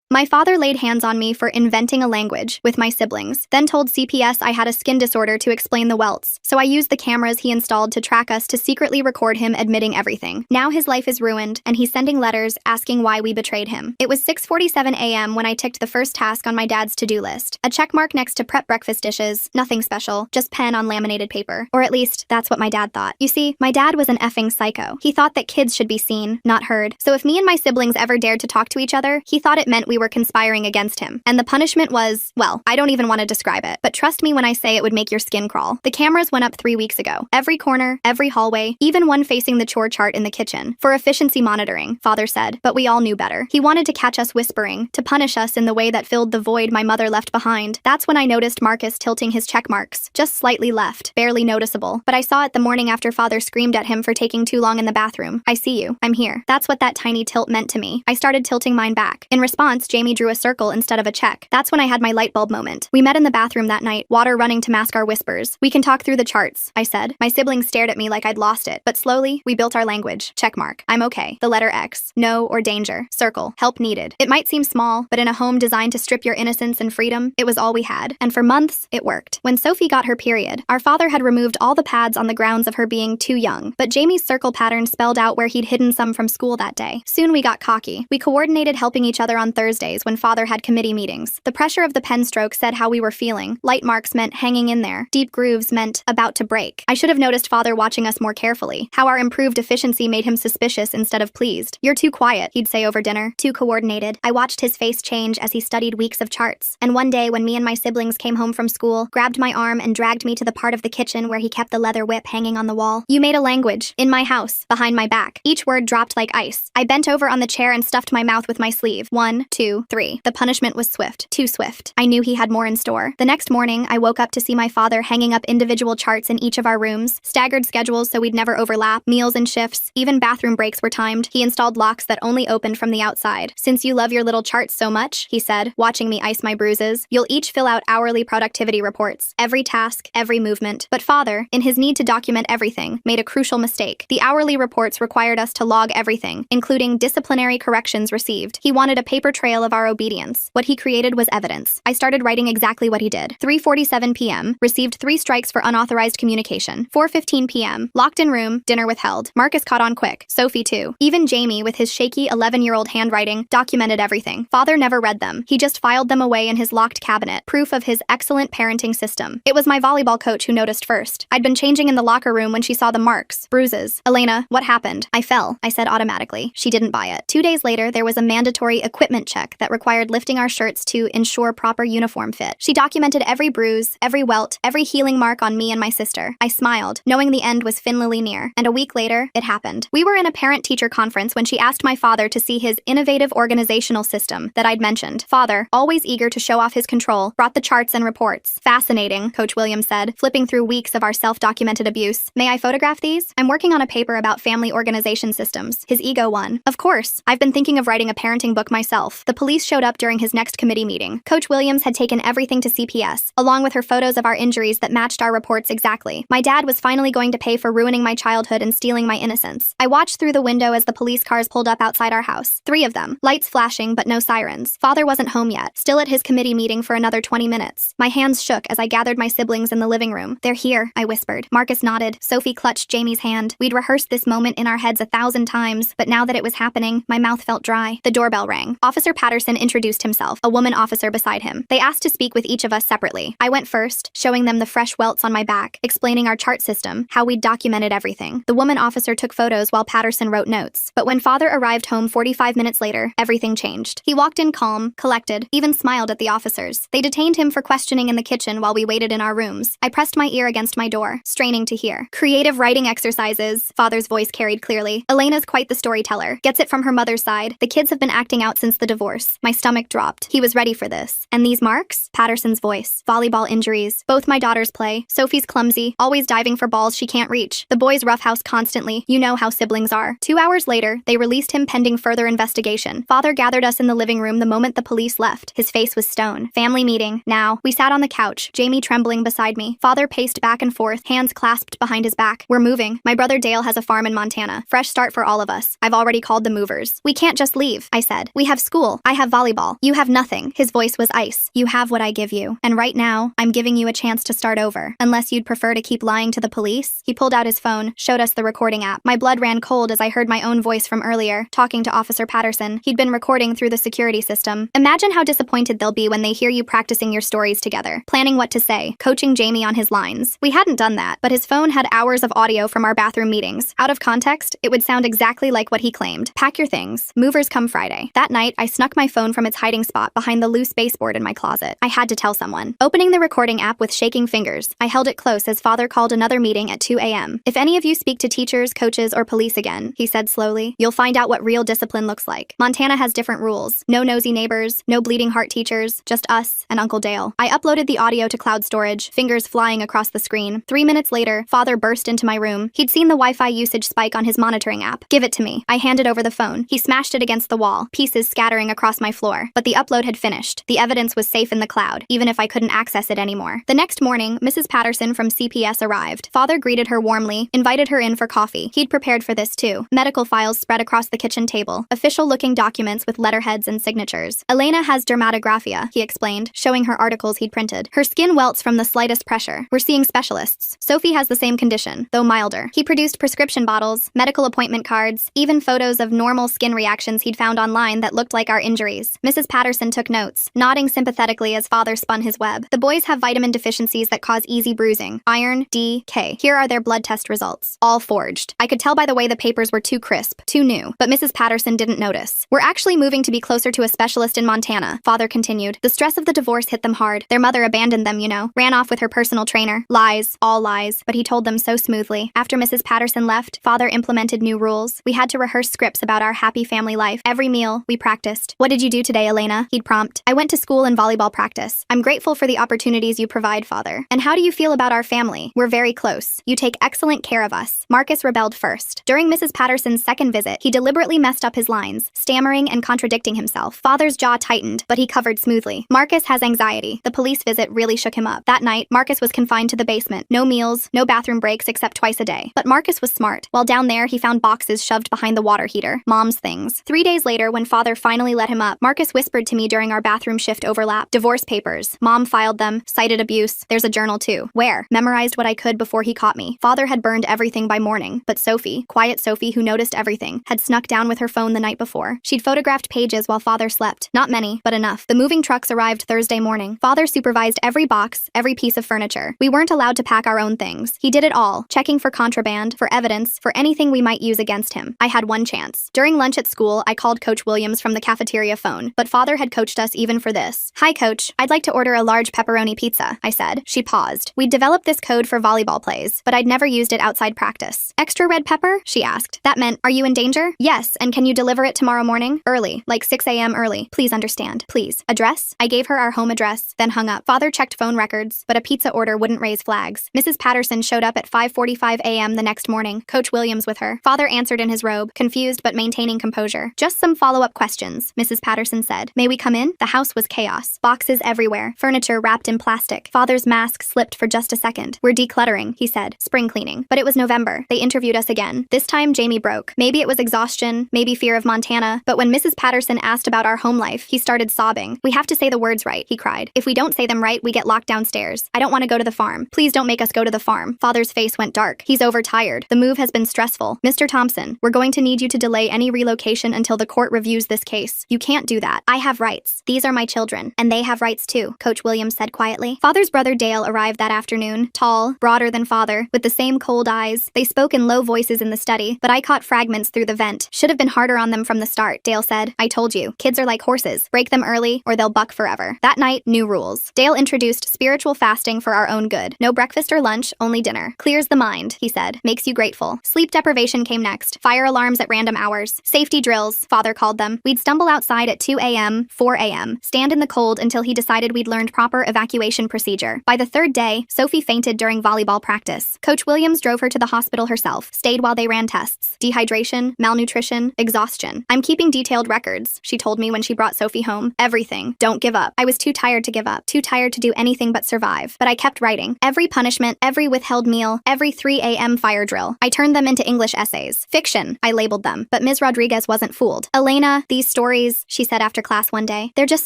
My father laid hands on me for inventing a language with my siblings, then told CPS I had a skin disorder to explain the welts, so I used the cameras he installed to track us to secretly record him admitting everything. Now his life is ruined, and he's sending letters asking why we betrayed him. It was 6:47 a.m. when I ticked the first task on my dad's to-do list. A check mark next to prep breakfast dishes, nothing special, just pen on laminated paper. Or at least, that's what my dad thought. You see, my dad was an effing psycho. He thought that kids should be seen, not heard. So if me and my siblings ever dared to talk to each other, he thought it meant we were conspiring against him. And the punishment was, well, I don't even want to describe it, but trust me when I say it would make your skin crawl. The cameras went up 3 weeks ago. Every corner, every hallway, even one facing the chore chart in the kitchen. For efficiency monitoring, Father said, but we all knew better. He wanted to catch us whispering, to punish us in the way that filled the void my mother left behind. That's when I noticed Marcus tilting his check marks, just slightly left, barely noticeable. But I saw it the morning after Father screamed at him for taking too long in the bathroom. I see you. I'm here. That's what that tiny tilt meant to me. I started tilting mine back. In response, Jamie drew a circle instead of a check. That's when I had my light bulb moment. We met in the bathroom that night, water running to mask our whispers. We can talk through the charts, I said. My siblings stared at me like I'd lost it, but slowly, we built our language. Check mark. I'm okay. The letter X. No or danger. Circle. Help needed. It might seem small, but in a home designed to strip your innocence and freedom, it was all we had. And for months, it worked. When Sophie got her period, our father had removed all the pads on the grounds of her being too young, but Jamie's circle pattern spelled out where he'd hidden some from school that day. Soon we got cocky. We coordinated helping each other on Thursdays when Father had committee meetings. The pressure of the pen stroke said how we were feeling. Light marks meant hanging in there. Deep grooves meant about to break. I should have noticed Father watching us more carefully. How our improved efficiency made him suspicious instead of pleased. You're too quiet, he'd say over dinner. Too coordinated. I watched his face change as he studied weeks of charts. And one day when me and my siblings came home from school, grabbed my arm and dragged me to the part of the kitchen where he kept the leather whip hanging on the wall. You made a language. In my house. Behind my back. Each word dropped like ice. I bent over on the chair and stuffed my mouth with my sleeve. 1, 2, 3. The punishment was swift. Too swift. I knew he had more in store. The next morning, I woke up to see my father hanging up individual charts in each of our rooms, staggered schedules so we'd never overlap, meals and shifts, even bathroom breaks were timed. He installed locks that only opened from the outside. Since you love your little charts so much, he said, watching me ice my bruises, you'll each fill out hourly productivity reports. Every task, every movement. But Father, in his need to document everything, made a crucial mistake. The hourly reports required us to log everything, including disciplinary corrections received. He wanted a paper trail of our obedience. What he created was evidence. I started writing exactly what he did. 3:47 p.m. Received 3 strikes for unauthorized communication. 4:15 p.m. Locked in room, dinner withheld. Marcus caught on quick. Sophie too. Even Jamie, with his shaky 11-year-old handwriting, documented everything. Father never read them. He just filed them away in his locked cabinet. Proof of his excellent parenting system. It was my volleyball coach who noticed first. I'd been changing in the locker room when she saw the marks, bruises. Elena, what happened? I fell, I said automatically. She didn't buy it. 2 days later, there was a mandatory equipment check that required lifting our shirts to ensure proper uniform fit. She documented every bruise, every welt, every healing mark on me and my sister. I smiled, knowing the end was finally near. And a week later, it happened. We were in a parent-teacher conference when she asked my father to see his innovative organizational system that I'd mentioned. Father, always eager to show off his control, brought the charts and reports. Fascinating, Coach Williams said, flipping through weeks of our self-documented abuse. May I photograph these? I'm working on a paper about family organization systems. His ego won. Of course, I've been thinking of writing a parenting book myself. The police showed up during his next committee meeting. Coach Williams had taken everything to CPS, along with her photos of our injuries that matched our reports exactly. My dad was finally going to pay for ruining my childhood and stealing my innocence. I watched through the window as the police cars pulled up outside our house. 3 of them. Lights flashing, but no sirens. Father wasn't home yet, still at his committee meeting for another 20 minutes. My hands shook as I gathered my siblings in the living room. They're here, I whispered. Marcus nodded. Sophie clutched Jamie's hand. We'd rehearsed this moment in our heads 1,000 times, but now that it was happening, my mouth felt dry. The doorbell rang. Officer Patterson introduced himself, a woman officer beside him. They asked to speak with each of us separately. I went first, showing them the fresh welts on my back, explaining our chart system, how we'd documented everything. The woman officer took photos while Patterson wrote notes. But when Father arrived home 45 minutes later, everything changed. He walked in calm, collected, even smiled at the officers. They detained him for questioning in the kitchen while we waited in our rooms. I pressed my ear against my door, straining to hear. Creative writing exercises, Father's voice carried clearly. Elena's quite the storyteller. Gets it from her mother's side. The kids have been acting out since the divorce. My stomach dropped. He was ready for this. And these marks? Patterson's voice. Volleyball injuries. Both my daughters play. Sophie's clumsy, always diving for balls she can't reach. The boys roughhouse constantly. You know how siblings are. 2 hours later, they released him pending further investigation. Father gathered us in the living room the moment the police left. His face was stone. Family meeting. Now. We sat on the couch, Jamie trembling beside me. Father paced back and forth, hands clasped behind his back. We're moving. My brother Dale has a farm in Montana. Fresh start for all of us. I've already called the movers. We can't just leave, I said. We have school. school. I have volleyball. You have nothing. His voice was ice. You have what I give you. And right now, I'm giving you a chance to start over. Unless you'd prefer to keep lying to the police? He pulled out his phone, showed us the recording app. My blood ran cold as I heard my own voice from earlier, talking to Officer Patterson. He'd been recording through the security system. Imagine how disappointed they'll be when they hear you practicing your stories together, planning what to say, coaching Jamie on his lines. We hadn't done that, but his phone had hours of audio from our bathroom meetings. Out of context, it would sound exactly like what he claimed. Pack your things. Movers come Friday. That night, I snuck my phone from its hiding spot behind the loose baseboard in my closet. I had to tell someone. Opening the recording app with shaking fingers, I held it close as Father called another meeting at 2 a.m. If any of you speak to teachers, coaches, or police again, he said slowly, you'll find out what real discipline looks like. Montana has different rules. No nosy neighbors, no bleeding heart teachers, just us and Uncle Dale. I uploaded the audio to cloud storage, fingers flying across the screen. 3 minutes later, Father burst into my room. He'd seen the Wi-Fi usage spike on his monitoring app. Give it to me. I handed over the phone. He smashed it against the wall, pieces scattering across my floor. But the upload had finished. The evidence was safe in the cloud, even if I couldn't access it anymore. The next morning, Mrs. Patterson from CPS arrived. Father greeted her warmly, invited her in for coffee. He'd prepared for this too. Medical files spread across the kitchen table, official-looking documents with letterheads and signatures. Elena has dermatographia, he explained, showing her articles he'd printed. Her skin welts from the slightest pressure. We're seeing specialists. Sophie has the same condition, though milder. He produced prescription bottles, medical appointment cards, even photos of normal skin reactions he'd found online that looked like our injuries. Mrs. Patterson took notes, nodding sympathetically as Father spun his web. The boys have vitamin deficiencies that cause easy bruising. Iron, D, K. Here are their blood test results. All forged. I could tell by the way the papers were too crisp, too new, but Mrs. Patterson didn't notice. We're actually moving to be closer to a specialist in Montana, Father continued. The stress of the divorce hit them hard. Their mother abandoned them, you know. Ran off with her personal trainer. Lies. All lies. But he told them so smoothly. After Mrs. Patterson left, Father implemented new rules. We had to rehearse scripts about our happy family life. Every meal, we practiced. What did you do today, Elena? He'd prompt. I went to school and volleyball practice. I'm grateful for the opportunities you provide, Father. And how do you feel about our family? We're very close. You take excellent care of us. Marcus rebelled first. During Mrs. Patterson's second visit, he deliberately messed up his lines, stammering and contradicting himself. Father's jaw tightened, but he covered smoothly. Marcus has anxiety. The police visit really shook him up. That night, Marcus was confined to the basement. No meals, no bathroom breaks except twice a day. But Marcus was smart. While down there, he found boxes shoved behind the water heater. Mom's things. 3 days later, when Father finally let him up, Marcus whispered to me during our bathroom shift overlap. Divorce papers. Mom filed them. Cited abuse. There's a journal too. Where? Memorized what I could before he caught me. Father had burned everything by morning. But Sophie, quiet Sophie who noticed everything, had snuck down with her phone the night before. She'd photographed pages while Father slept. Not many, but enough. The moving trucks arrived Thursday morning. Father supervised every box, every piece of furniture. We weren't allowed to pack our own things. He did it all, checking for contraband, for evidence, for anything we might use against him. I had one chance. During lunch at school, I called Coach Williams from the cafeteria phone, but Father had coached us even for this. Hi, Coach. I'd like to order a large pepperoni pizza, I said. She paused. We'd developed this code for volleyball plays, but I'd never used it outside practice. Extra red pepper? She asked. That meant, are you in danger? Yes, and can you deliver it tomorrow morning? Early, like 6 a.m. early. Please understand. Please. Address? I gave her our home address, then hung up. Father checked phone records, but a pizza order wouldn't raise flags. Mrs. Patterson showed up at 5:45 a.m. the next morning, Coach Williams with her. Father answered in his robe, confused but maintaining composure. Just some follow-up questions, Mrs. Patterson said. May we come in? The house was chaos. Boxes everywhere. Furniture wrapped in plastic. Father's mask slipped for just a second. We're decluttering, he said. Spring cleaning. But it was November. They interviewed us again. This time, Jamie broke. Maybe it was exhaustion, maybe fear of Montana, but when Mrs. Patterson asked about our home life, he started sobbing. We have to say the words right, he cried. If we don't say them right, we get locked downstairs. I don't want to go to the farm. Please don't make us go to the farm. Father's face went dark. He's overtired. The move has been stressful. Mr. Thompson, we're going to need you to delay any relocation until the court reviews this case. You can't do that. I have rights. These are my children, and they have rights too, Coach Williams said quietly. Father's brother Dale arrived that afternoon, tall, broader than Father, with the same cold eyes. They spoke in low voices in the study, but I caught fragments through the vent. Should have been harder on them from the start, Dale said. I told you, kids are like horses. Break them early, or they'll buck forever. That night, new rules. Dale introduced spiritual fasting for our own good. No breakfast or lunch, only dinner. Clears the mind, he said. Makes you grateful. Sleep deprivation came next. Fire alarms at random hours. Safety drills, Father called them. We'd stumble outside at 2 a.m., 4 a.m., stand in the cold until he decided we'd learned proper evacuation procedure. By the third day, Sophie fainted during volleyball practice. Coach Williams drove her to the hospital herself, stayed while they ran tests. Dehydration, malnutrition, exhaustion. I'm keeping detailed records, she told me when she brought Sophie home. Everything. Don't give up. I was too tired to give up, too tired to do anything but survive. But I kept writing. Every punishment, every withheld meal, every 3 a.m. fire drill. I turned them into English essays. Fiction, I labeled them. But Ms. Rodriguez wasn't fooled. Elena, these stories, Stories, she said after class one day. They're just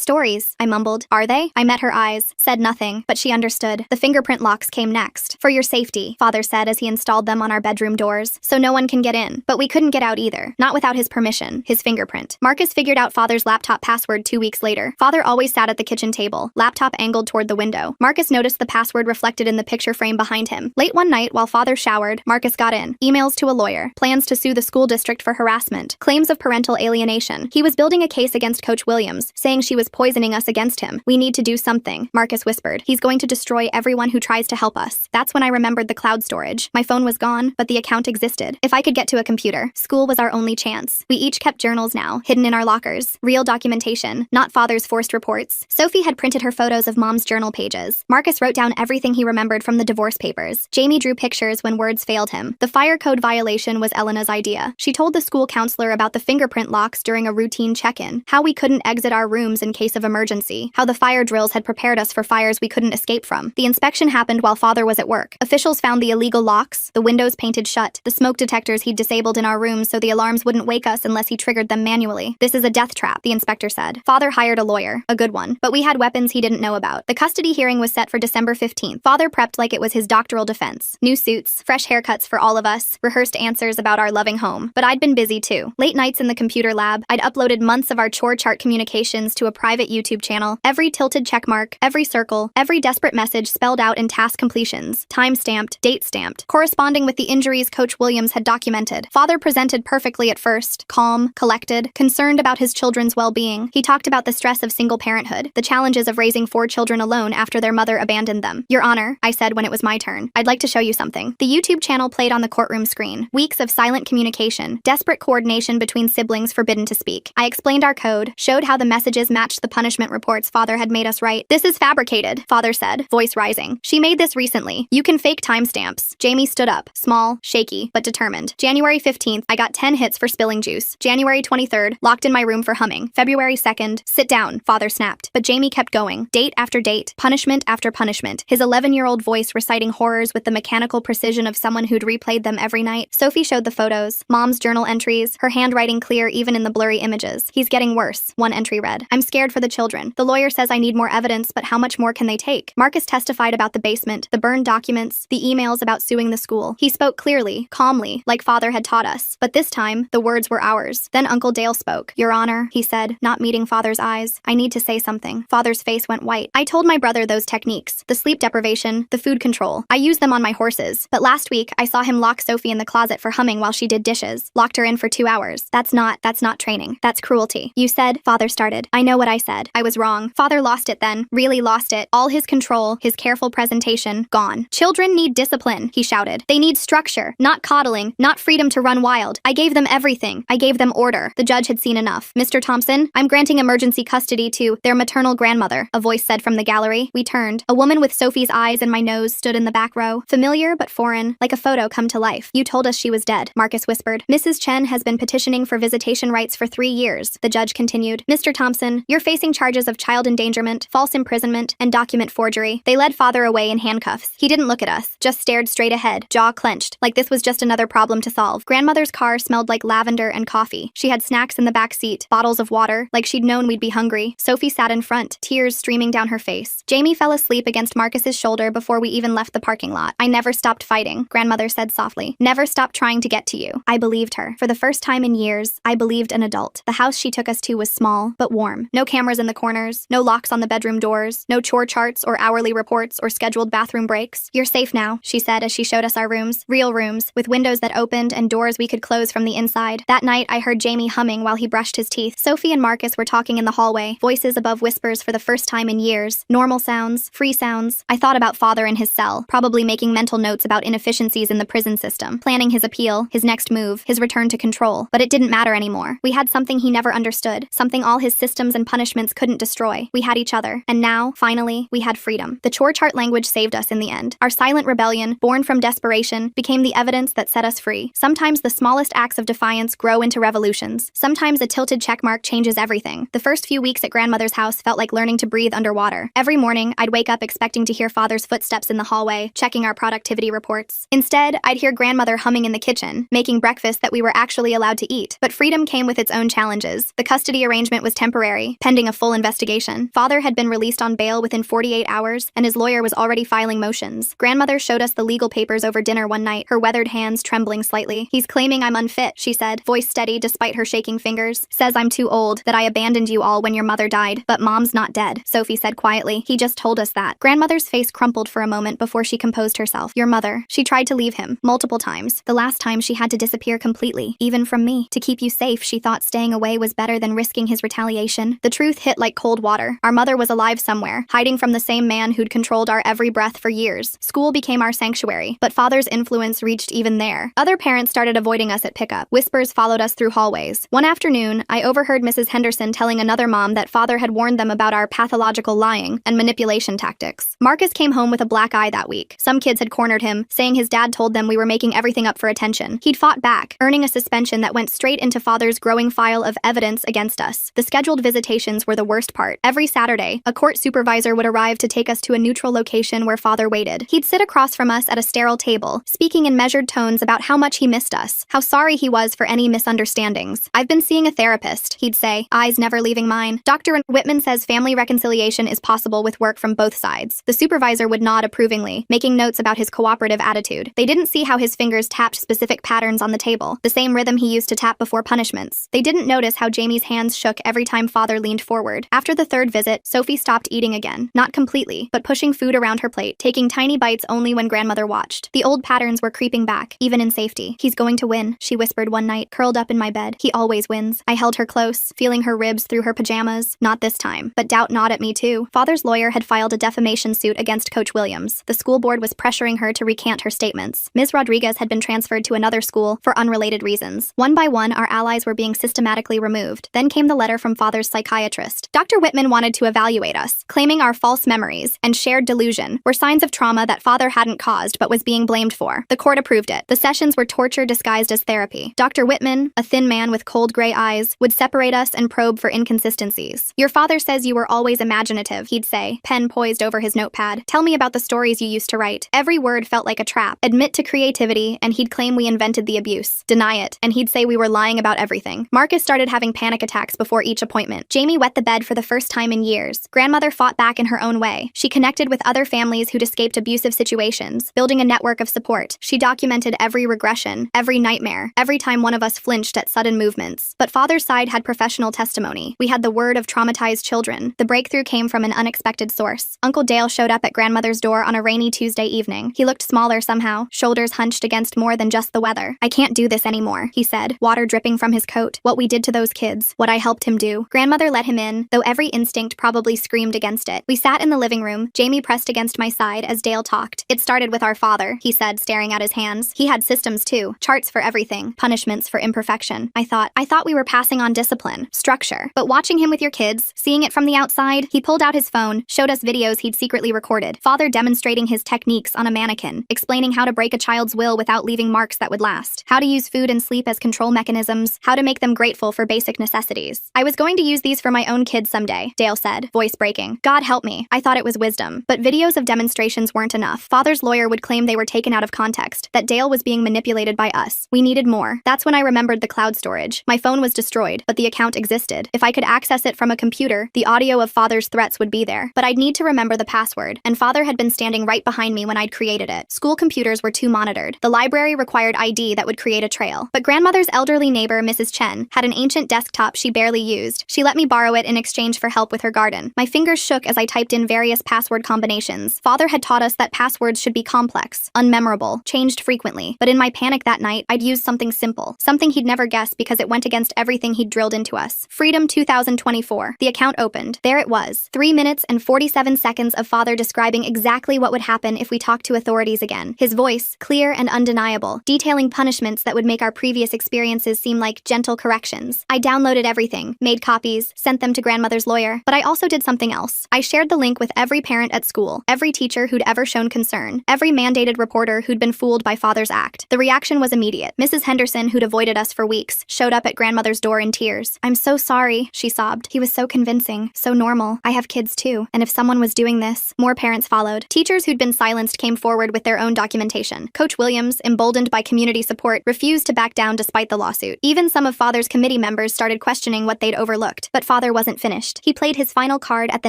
stories, I mumbled. Are they? I met her eyes, said nothing, but she understood. The fingerprint locks came next. For your safety, Father said as he installed them on our bedroom doors, so no one can get in. But we couldn't get out either. Not without his permission, his fingerprint. Marcus figured out Father's laptop password 2 weeks later. Father always sat at the kitchen table, laptop angled toward the window. Marcus noticed the password reflected in the picture frame behind him. Late one night, while Father showered, Marcus got in. Emails to a lawyer. Plans to sue the school district for harassment. Claims of parental alienation. He was building a case against Coach Williams, saying she was poisoning us against him. We need to do something, Marcus whispered. He's going to destroy everyone who tries to help us. That's when I remembered the cloud storage. My phone was gone, but the account existed. If I could get to a computer, school was our only chance. We each kept journals now, hidden in our lockers. Real documentation, not Father's forced reports. Sophie had printed her photos of Mom's journal pages. Marcus wrote down everything he remembered from the divorce papers. Jamie drew pictures when words failed him. The fire code violation was Elena's idea. She told the school counselor about the fingerprint locks during a routine check-in, how we couldn't exit our rooms in case of emergency, how the fire drills had prepared us for fires we couldn't escape from. The inspection happened while Father was at work. Officials found the illegal locks, the windows painted shut, the smoke detectors he'd disabled in our rooms so the alarms wouldn't wake us unless he triggered them manually. This is a death trap, the inspector said. Father hired a lawyer, a good one, but we had weapons he didn't know about. The custody hearing was set for December 15th. Father prepped like it was his doctoral defense. New suits, fresh haircuts for all of us, rehearsed answers about our loving home. But I'd been busy too. Late nights in the computer lab, I'd uploaded months of our chore chart communications to a private YouTube channel. Every tilted checkmark, every circle, every desperate message spelled out in task completions, time-stamped, date-stamped, corresponding with the injuries Coach Williams had documented. Father presented perfectly at first, calm, collected, concerned about his children's well-being. He talked about the stress of single parenthood, the challenges of raising 4 children alone after their mother abandoned them. Your Honor, I said when it was my turn, I'd like to show you something. The YouTube channel played on the courtroom screen. Weeks of silent communication, desperate coordination between siblings forbidden to speak. I explained our code, showed how the messages matched the punishment reports Father had made us write. This is fabricated, Father said, voice rising. She made this recently. You can fake timestamps. Jamie stood up, small, shaky, but determined. January 15th, I got 10 hits for spilling juice. January 23rd, locked in my room for humming. February 2nd, sit down, Father snapped. But Jamie kept going. Date after date, punishment after punishment. His 11-year-old voice reciting horrors with the mechanical precision of someone who'd replayed them every night. Sophie showed the photos, Mom's journal entries, her handwriting clear even in the blurry images. He's getting worse, one entry read. I'm scared for the children. The lawyer says I need more evidence, but how much more can they take? Marcus testified about the basement, the burned documents, the emails about suing the school. He spoke clearly, calmly, like Father had taught us. But this time, the words were ours. Then Uncle Dale spoke. Your Honor, he said, not meeting Father's eyes. I need to say something. Father's face went white. I told my brother those techniques, the sleep deprivation, the food control. I used them on my horses. But last week, I saw him lock Sophie in the closet for humming while she did dishes. Locked her in for 2 hours. That's not training. That's cruelty. You said, Father started. I know what I said. I was wrong. Father lost it then. Really lost it. All his control, his careful presentation, gone. Children need discipline, he shouted. They need structure, not coddling, not freedom to run wild. I gave them everything. I gave them order. The judge had seen enough. Mr. Thompson, I'm granting emergency custody to their maternal grandmother, a voice said from the gallery. We turned. A woman with Sophie's eyes and my nose stood in the back row. Familiar but foreign, like a photo come to life. You told us she was dead, Marcus whispered. Mrs. Chen has been petitioning for visitation rights for 3 years, the judge continued. Mr. Thompson, you're facing charges of child endangerment, false imprisonment, and document forgery. They led Father away in handcuffs. He didn't look at us, just stared straight ahead, jaw clenched, like this was just another problem to solve. Grandmother's car smelled like lavender and coffee. She had snacks in the back seat, bottles of water, like she'd known we'd be hungry. Sophie sat in front, tears streaming down her face. Jamie fell asleep against Marcus's shoulder before we even left the parking lot. I never stopped fighting, Grandmother said softly. Never stopped trying to get to you. I believed her. For the first time in years, I believed an adult. The house she took us to was small, but warm. No cameras in the corners, no locks on the bedroom doors, no chore charts or hourly reports or scheduled bathroom breaks. You're safe now, she said as she showed us our rooms. Real rooms, with windows that opened and doors we could close from the inside. That night, I heard Jamie humming while he brushed his teeth. Sophie and Marcus were talking in the hallway, voices above whispers for the first time in years. Normal sounds, free sounds. I thought about Father in his cell, probably making mental notes about inefficiencies in the prison system, planning his appeal, his next move, his return to control. But it didn't matter anymore. We had something he never understood, something all his systems and punishments couldn't destroy. We had each other. And now, finally, we had freedom. The chore chart language saved us in the end. Our silent rebellion, born from desperation, became the evidence that set us free. Sometimes the smallest acts of defiance grow into revolutions. Sometimes a tilted checkmark changes everything. The first few weeks at Grandmother's house felt like learning to breathe underwater. Every morning, I'd wake up expecting to hear Father's footsteps in the hallway, checking our productivity reports. Instead, I'd hear Grandmother humming in the kitchen, making breakfast that we were actually allowed to eat. But freedom came with its own challenges. months. The custody arrangement was temporary, pending a full investigation. Father had been released on bail within 48 hours, and his lawyer was already filing motions. Grandmother showed us the legal papers over dinner one night, her weathered hands trembling slightly. "He's claiming I'm unfit," she said, voice steady despite her shaking fingers. "Says I'm too old, that I abandoned you all when your mother died. But Mom's not dead," Sophie said quietly. "He just told us that." Grandmother's face crumpled for a moment before she composed herself. "Your mother. She tried to leave him, multiple times. The last time she had to disappear completely, even from me. To keep you safe, she thought staying away was better than risking his retaliation." The truth hit like cold water. Our mother was alive somewhere, hiding from the same man who'd controlled our every breath for years. School became our sanctuary, but Father's influence reached even there. Other parents started avoiding us at pickup. Whispers followed us through hallways. One afternoon, I overheard Mrs. Henderson telling another mom that Father had warned them about our pathological lying and manipulation tactics. Marcus came home with a black eye that week. Some kids had cornered him, saying his dad told them we were making everything up for attention. He'd fought back, earning a suspension that went straight into Father's growing file of evidence against us. The scheduled visitations were the worst part. Every Saturday, a court supervisor would arrive to take us to a neutral location where Father waited. He'd sit across from us at a sterile table, speaking in measured tones about how much he missed us, how sorry he was for any misunderstandings. "I've been seeing a therapist," he'd say, eyes never leaving mine. "Dr. Whitman says family reconciliation is possible with work from both sides." The supervisor would nod approvingly, making notes about his cooperative attitude. They didn't see how his fingers tapped specific patterns on the table, the same rhythm he used to tap before punishments. They didn't notice how Jamie's hands shook every time Father leaned forward. After the third visit, Sophie stopped eating again. Not completely, but pushing food around her plate, taking tiny bites only when grandmother watched. The old patterns were creeping back, even in safety. "He's going to win," she whispered one night, curled up in my bed. "He always wins." I held her close, feeling her ribs through her pajamas. Not this time. But doubt gnawed at me too. Father's lawyer had filed a defamation suit against Coach Williams. The school board was pressuring her to recant her statements. Ms. Rodriguez had been transferred to another school for unrelated reasons. One by one, our allies were being systematically removed. Then came the letter from Father's psychiatrist. Dr. Whitman wanted to evaluate us, claiming our false memories and shared delusion were signs of trauma that Father hadn't caused but was being blamed for. The court approved it. The sessions were torture disguised as therapy. Dr. Whitman, a thin man with cold gray eyes, would separate us and probe for inconsistencies. "Your father says you were always imaginative," he'd say, pen poised over his notepad. "Tell me about the stories you used to write." Every word felt like a trap. Admit to creativity, and he'd claim we invented the abuse. Deny it, and he'd say we were lying about everything. Marcus started having panic attacks before each appointment. Jamie wet the bed for the first time in years. Grandmother fought back in her own way. She connected with other families who'd escaped abusive situations, building a network of support. She documented every regression, every nightmare, every time one of us flinched at sudden movements. But Father's side had professional testimony. We had the word of traumatized children. The breakthrough came from an unexpected source. Uncle Dale showed up at grandmother's door on a rainy Tuesday evening. He looked smaller somehow, shoulders hunched against more than just the weather. "I can't do this anymore," he said, water dripping from his coat. "What we did to those kids, what I helped him do." Grandmother let him in, though every instinct probably screamed against it. We sat in the living room, Jamie pressed against my side as Dale talked. "It started with our father," he said, staring at his hands. "He had systems too, charts for everything, punishments for imperfection." I thought we were passing on discipline, structure. But watching him with your kids, seeing it from the outside, he pulled out his phone, showed us videos he'd secretly recorded. Father demonstrating his techniques on a mannequin, explaining how to break a child's will without leaving marks that would last, how to use food and sleep as control mechanisms, how to make them grateful for basic necessities. "I was going to use these for my own kids someday," Dale said, voice breaking. "God help me. I thought it was wisdom." But videos of demonstrations weren't enough. Father's lawyer would claim they were taken out of context, that Dale was being manipulated by us. We needed more. That's when I remembered the cloud storage. My phone was destroyed, but the account existed. If I could access it from a computer, the audio of Father's threats would be there. But I'd need to remember the password, and Father had been standing right behind me when I'd created it. School computers were too monitored. The library required ID that would create a trail. But grandmother's elderly neighbor, Mrs. Chen, had an ancient desktop she barely used. She let me borrow it in exchange for help with her garden. My fingers shook as I typed in various password combinations. Father had taught us that passwords should be complex, unmemorable, changed frequently. But in my panic that night, I'd used something simple, something he'd never guess because it went against everything he'd drilled into us. Freedom 2024. The account opened. There it was. 3 minutes and 47 seconds of Father describing exactly what would happen if we talked to authorities again. His voice, clear and undeniable, detailing punishments that would make our previous experiences seem like gentle corrections. I downloaded everything, made copies, sent them to grandmother's lawyer, but I also did something else. I shared the link with every parent at school, every teacher who'd ever shown concern, every mandated reporter who'd been fooled by Father's act. The reaction was immediate. Mrs. Henderson, who'd avoided us for weeks, showed up at grandmother's door in tears. "I'm so sorry," she sobbed. "He was so convincing, so normal. I have kids too, and if someone was doing this..." More parents followed. Teachers who'd been silenced came forward with their own documentation. Coach Williams, emboldened by community support, refused to back down despite the lawsuit. Even some of Father's committee members started started questioning what they'd overlooked. But father wasn't finished. He played his final card at the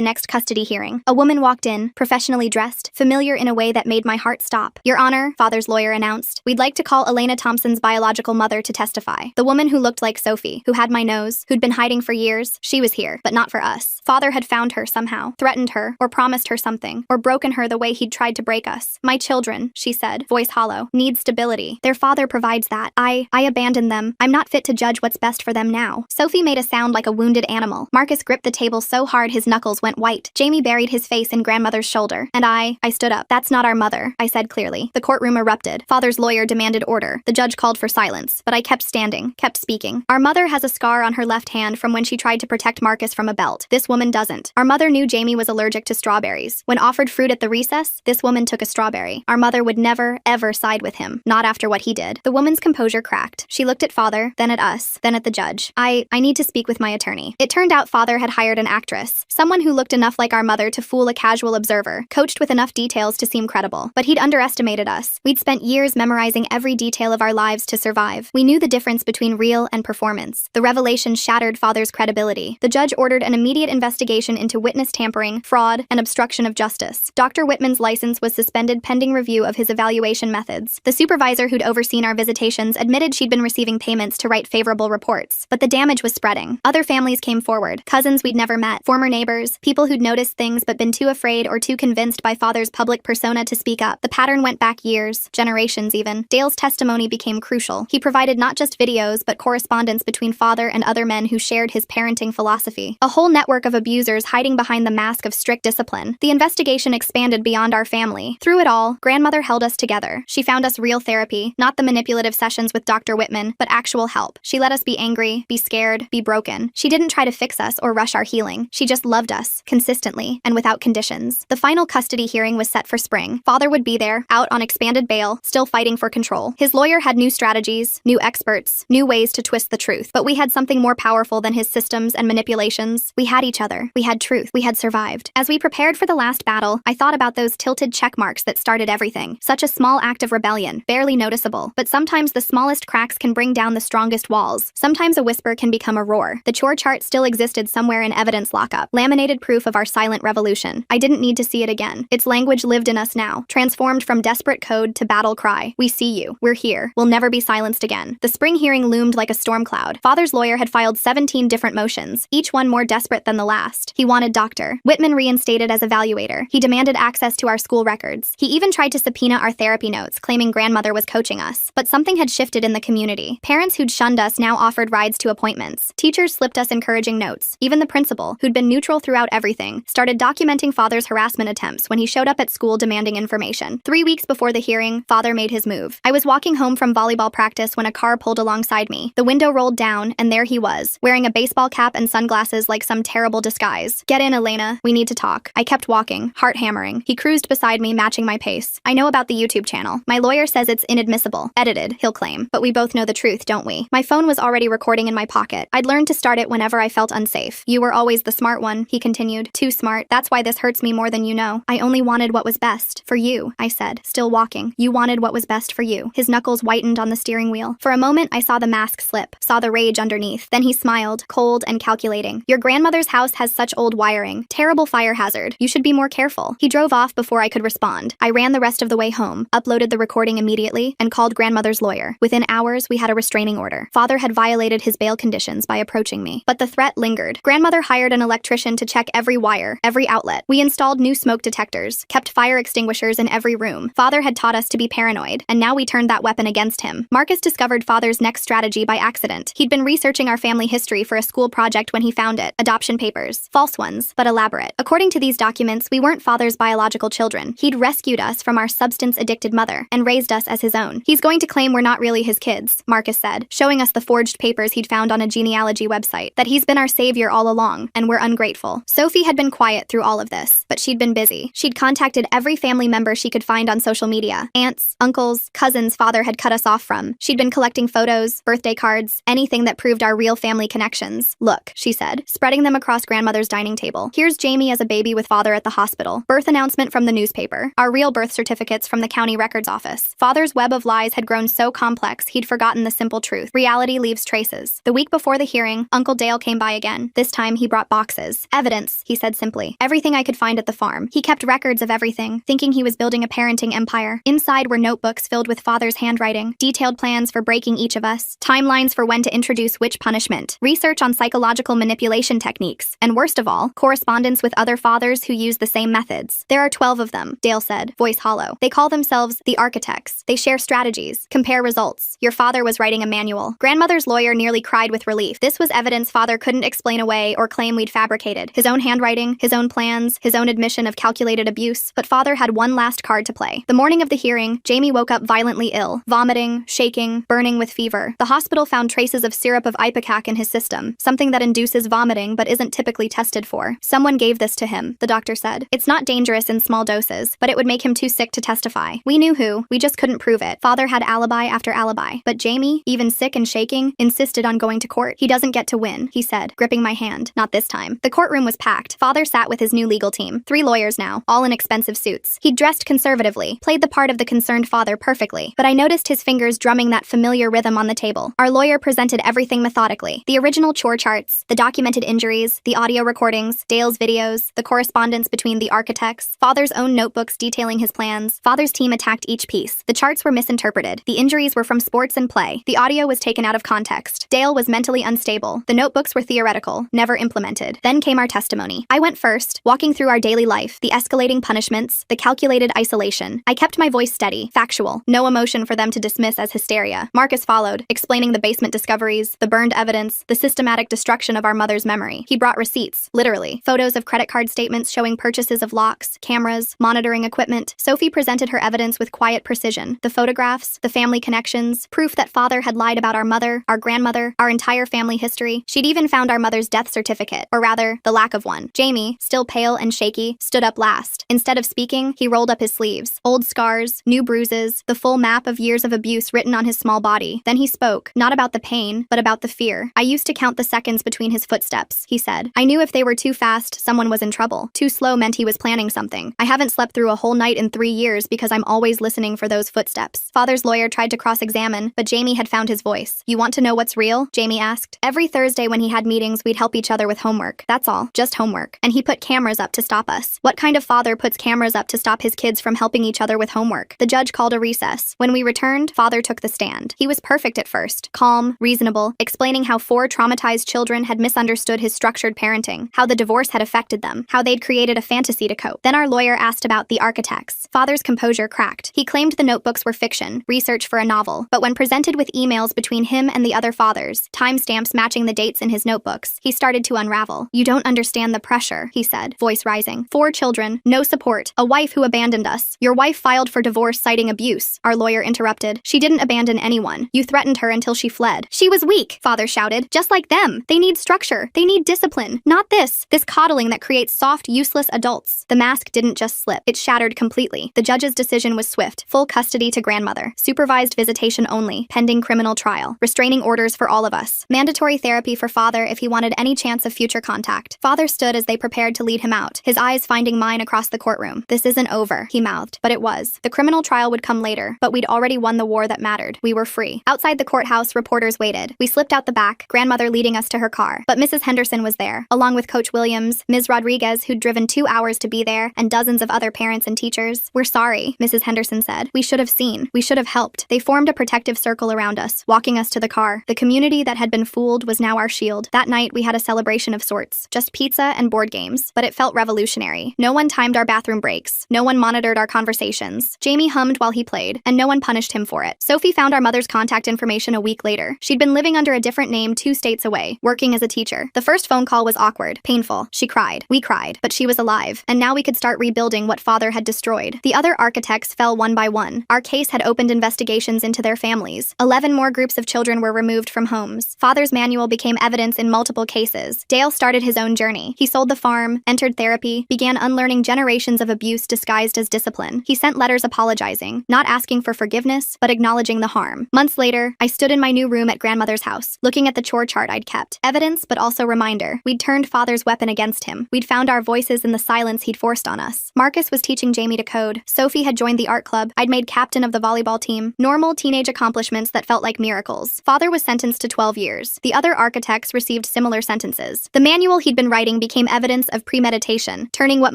next custody hearing. A woman walked in, professionally dressed, familiar in a way that made my heart stop. "Your Honor," father's lawyer announced, "we'd like to call Elena Thompson's biological mother to testify. The woman who looked like Sophie, who had my nose, who'd been hiding for years, she was here, but not for us. Father had found her somehow, threatened her, or promised her something, or broken her the way he'd tried to break us. My children," she said, voice hollow, "need stability. Their father provides that. I abandoned them. I'm not fit to judge what's best for them now." Sophie made a sound like a wounded animal. Marcus gripped the table so hard his knuckles went white. Jamie buried his face in grandmother's shoulder, and I stood up. "That's not our mother," I said clearly. The courtroom erupted. Father's lawyer demanded order. The judge called for silence, but I kept standing, kept speaking. "Our mother has a scar on her left hand from when she tried to protect Marcus from a belt. This woman doesn't. Our mother knew Jamie was allergic to strawberries. When offered fruit at the recess, this woman took a strawberry. Our mother would never, ever side with him. Not after what he did." The woman's composure cracked. She looked at father, then at us, then at the judge. I need to speak with my attorney." It turned out father had hired an actress, someone who looked enough like our mother to fool a casual observer, coached with enough details to seem credible. But he'd underestimated us. We'd spent years memorizing every detail of our lives to survive. We knew the difference between real and performance. The revelation shattered father's credibility. The judge ordered an immediate investigation into witness tampering, fraud, and obstruction of justice. Dr. Whitman's license was suspended pending review of his evaluation methods. The supervisor who'd overseen our visitations admitted she'd been receiving payments to write favorable reports. But the damage was spreading. Other families came forward, cousins we'd never met, former neighbors, people who'd noticed things but been too afraid or too convinced by father's public persona to speak up. The pattern went back years, generations even. Dale's testimony became crucial. He provided not just videos but correspondence between father and other men who shared his parenting philosophy. A whole network of abusers hiding behind the mask of strict discipline. The investigation expanded beyond our family. Through it all, grandmother held us together. She found us real therapy, not the manipulative sessions with Dr. Whitman, but actual help. She let us be angry, be scared, be broken. She didn't try to fix us or rush our healing. She just loved us, consistently, and without conditions. The final custody hearing was set for spring. Father would be there, out on expanded bail, still fighting for control. His lawyer had new strategies, new experts, new ways to twist the truth. But we had something more powerful than his systems and manipulations. We had each other. We had truth. We had survived. As we prepared for the last battle, I thought about those tilted check marks that started everything. Such a small act of rebellion, barely noticeable. But sometimes the smallest cracks can bring down the strongest walls. Sometimes a whisper can become a roar. The chore chart still existed somewhere in evidence lockup. Laminated proof of our silent revolution. I didn't need to see it again. Its language lived in us now, transformed from desperate code to battle cry. "We see you. We're here. We'll never be silenced again." The spring hearing loomed like a storm cloud. Father's lawyer had filed 17 different motions, each one more desperate than the last. He wanted Dr. Whitman reinstated as evaluator. He demanded access to our school records. He even tried to subpoena our therapy notes, claiming grandmother was coaching us. But something had shifted in the community. Parents who'd shunned us now offered rides to appointments. Teachers slipped us encouraging notes. Even the principal, who'd been neutral throughout everything, started documenting father's harassment attempts when he showed up at school demanding information. 3 weeks before the hearing, father made his move. I was walking home from volleyball practice when a car pulled alongside me. The window rolled down, and there he was, wearing a baseball cap and sunglasses like some terrible disguise. "Get in, Elena. We need to talk." I kept walking, heart hammering. He cruised beside me, matching my pace. "I know about the YouTube channel. My lawyer says it's inadmissible. Edited, he'll claim. But we both know the truth, don't we?" My phone was already recording in my pocket. I'd learned to start it whenever I felt unsafe. "You were always the smart one," he continued. "Too smart. That's why this hurts me more than you know. I only wanted what was best. For you," I said, still walking. "You wanted what was best for you." His knuckles whitened on the steering wheel. For a moment, I saw the mask slip, saw the rage underneath. Then he smiled, cold and calculating. "Your grandmother's house has such old wiring. Terrible fire hazard. You should be more careful." He drove off before I could respond. I ran the rest of the way home, uploaded the recording immediately, and called grandmother's lawyer. Within hours, we had a restraining order. Father had violated his bail conditions by approaching me. But the threat lingered. Grandmother hired an electrician to check every wire, every outlet. We installed new smoke detectors, kept fire extinguishers in every room. Father had taught us to be paranoid, and now we turned that weapon against him. Marcus discovered father's next strategy by accident. He'd been researching our family history for a school project when he found it. Adoption papers. False ones, but elaborate. According to these documents, we weren't father's biological children. He'd rescued us from our substance-addicted mother and raised us as his own. "He's going to claim we're not really his kids," Marcus said, showing us the forged papers he'd found on a genealogy website. "That he's been our savior all along, and we're ungrateful." Sophie had been quiet through all of this, but she'd been busy. She'd contacted every family member she could find on social media. Aunts, uncles, cousins father had cut us off from. She'd been collecting photos, birthday cards, anything that proved our real family connections. "Look," she said, spreading them across grandmother's dining table. "Here's Jamie as a baby with father at the hospital. Birth announcement from the newspaper. Our real birth certificates from the county records office." Father's web of lies had grown so complex he'd forgotten the simple truth. Reality leaves traces. The week before the hearing, Uncle Dale came by again. This time, he brought boxes. Evidence, he said simply. Everything I could find at the farm. He kept records of everything, thinking he was building a parenting empire. Inside were notebooks filled with father's handwriting, detailed plans for breaking each of us, timelines for when to introduce which punishment, research on psychological manipulation techniques, and worst of all, correspondence with other fathers who use the same methods. There are 12 of them, Dale said, voice hollow. They call themselves the architects. They share strategies, compare results. Your father was writing a manual. Grandmother's lawyer nearly cried with relief. This was evidence father couldn't explain away or claim we'd fabricated. His own handwriting, his own plans, his own admission of calculated abuse. But father had one last card to play. The morning of the hearing, Jamie woke up violently ill, vomiting, shaking, burning with fever. The hospital found traces of syrup of ipecac in his system, something that induces vomiting but isn't typically tested for. Someone gave this to him, the doctor said. It's not dangerous in small doses, but it would make him too sick to testify. We knew who, we just couldn't prove it. Father had alibi after alibi. But Jamie, even sick and shaking, insisted on going to court. He doesn't get to win, he said, gripping my hand. Not this time. The courtroom was packed. Father sat with his new legal team. 3 lawyers now, all in expensive suits. He'd dressed conservatively, played the part of the concerned father perfectly, but I noticed his fingers drumming that familiar rhythm on the table. Our lawyer presented everything methodically. The original chore charts, the documented injuries, the audio recordings, Dale's videos, the correspondence between the architects, father's own notebooks detailing his plans. Father's team attacked each piece. The charts were misinterpreted. The injuries were from sports and play. The audio was taken out of context. Dale was mentally unstable. The notebooks were theoretical, never implemented. Then came our testimony. I went first, walking through our daily life, the escalating punishments, the calculated isolation. I kept my voice steady, factual, no emotion for them to dismiss as hysteria. Marcus followed, explaining the basement discoveries, the burned evidence, the systematic destruction of our mother's memory. He brought receipts, literally, photos of credit card statements showing purchases of locks, cameras, monitoring equipment. Sophie presented her evidence with quiet precision. The photographs, the family connections, proof that father had lied about our mother, our grandmother, our entire family history. She'd even found our mother's death certificate, or rather, the lack of one. Jamie, still pale and shaky, stood up last. Instead of speaking, he rolled up his sleeves. Old scars, new bruises, the full map of years of abuse written on his small body. Then he spoke, not about the pain, but about the fear. I used to count the seconds between his footsteps, he said. I knew if they were too fast, someone was in trouble. Too slow meant he was planning something. I haven't slept through a whole night in 3 years because I'm always listening for those footsteps. Father's lawyer tried to cross-examine, but Jamie had found his voice. You want to know what's real? Jamie asked. Every Thursday when he had meetings, we'd help each other with homework. That's all. Just homework. And he put cameras up to stop us. What kind of father puts cameras up to stop his kids from helping each other with homework? The judge called a recess. When we returned, father took the stand. He was perfect at first. Calm, reasonable, explaining how 4 traumatized children had misunderstood his structured parenting, how the divorce had affected them, how they'd created a fantasy to cope. Then our lawyer asked about the architects. Father's composure cracked. He claimed the notebooks were fiction, research for a novel, but when presented with emails between him and the other fathers, timestamps matching the dates in his notebooks, he started to unravel. You don't understand the pressure, he said, voice rising. 4 children, no support, a wife who abandoned us. Your wife filed for divorce citing abuse, our lawyer interrupted. She didn't abandon anyone. You threatened her until she fled. She was weak, father shouted. Just like them. They need structure. They need discipline. Not this coddling that creates soft, useless adults. The mask didn't just slip. It shattered completely. The judge's decision was swift. Full custody to grandmother. Supervised visitation only. Pending criminal trial. Restraining orders for all of us. Mandatory therapy for father if he wanted any chance of future contact. Father stood as they prepared to lead him out, his eyes finding mine across the courtroom. This isn't over, he mouthed. But it was. The criminal trial would come later, but we'd already won the war that mattered. We were free. Outside the courthouse, reporters waited. We slipped out the back, grandmother leading us to her car. But Mrs. Henderson was there, along with Coach Williams, Ms. Rodriguez, who'd driven 2 hours to be there, and dozens of other parents and teachers. We're sorry, Mrs. Henderson said. We should have seen. We should have helped. They formed a protective circle around us, walking us to the car. The community that had been fooled was now our shield. That night, we had a celebration of sorts. Just pizza and board games. But it felt revolutionary. No one timed our bathroom breaks. No one monitored our conversations. Jamie hummed while he played, and no one punished him for it. Sophie found our mother's contact information a week later. She'd been living under a different name 2 states away, working as a teacher. The first phone call was awkward, painful. She cried. We cried. But she was alive. And now we could start rebuilding what father had destroyed. The other architects fell one by one. Our case had opened investigations into their families. 11 more groups of children were removed from homes. Father's manual became evidence in multiple cases. Dale started his own journey. He sold the farm, entered therapy, began unlearning generations generations of abuse disguised as discipline. He sent letters apologizing, not asking for forgiveness, but acknowledging the harm. Months later, I stood in my new room at grandmother's house, looking at the chore chart I'd kept. Evidence, but also reminder. We'd turned father's weapon against him. We'd found our voices in the silence he'd forced on us. Marcus was teaching Jamie to code. Sophie had joined the art club. I'd made captain of the volleyball team. Normal teenage accomplishments that felt like miracles. Father was sentenced to 12 years. The other architects received similar sentences. The manual he'd been writing became evidence of premeditation, turning what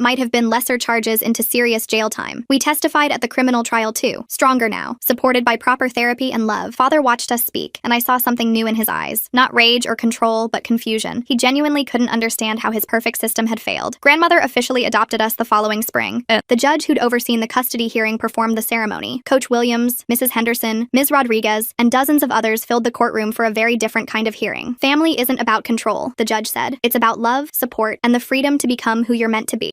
might have been lesser charges into serious jail time. We testified at the criminal trial too, stronger now, supported by proper therapy and love. Father watched us speak, and I saw something new in his eyes. Not rage or control, but confusion. He genuinely couldn't understand how his perfect system had failed. Grandmother officially adopted us the following spring. The judge who'd overseen the custody hearing performed the ceremony. Coach Williams, Mrs. Henderson, Ms. Rodriguez, and dozens of others filled the courtroom for a very different kind of hearing. Family isn't about control, the judge said. It's about love, support, and the freedom to become who you're meant to be.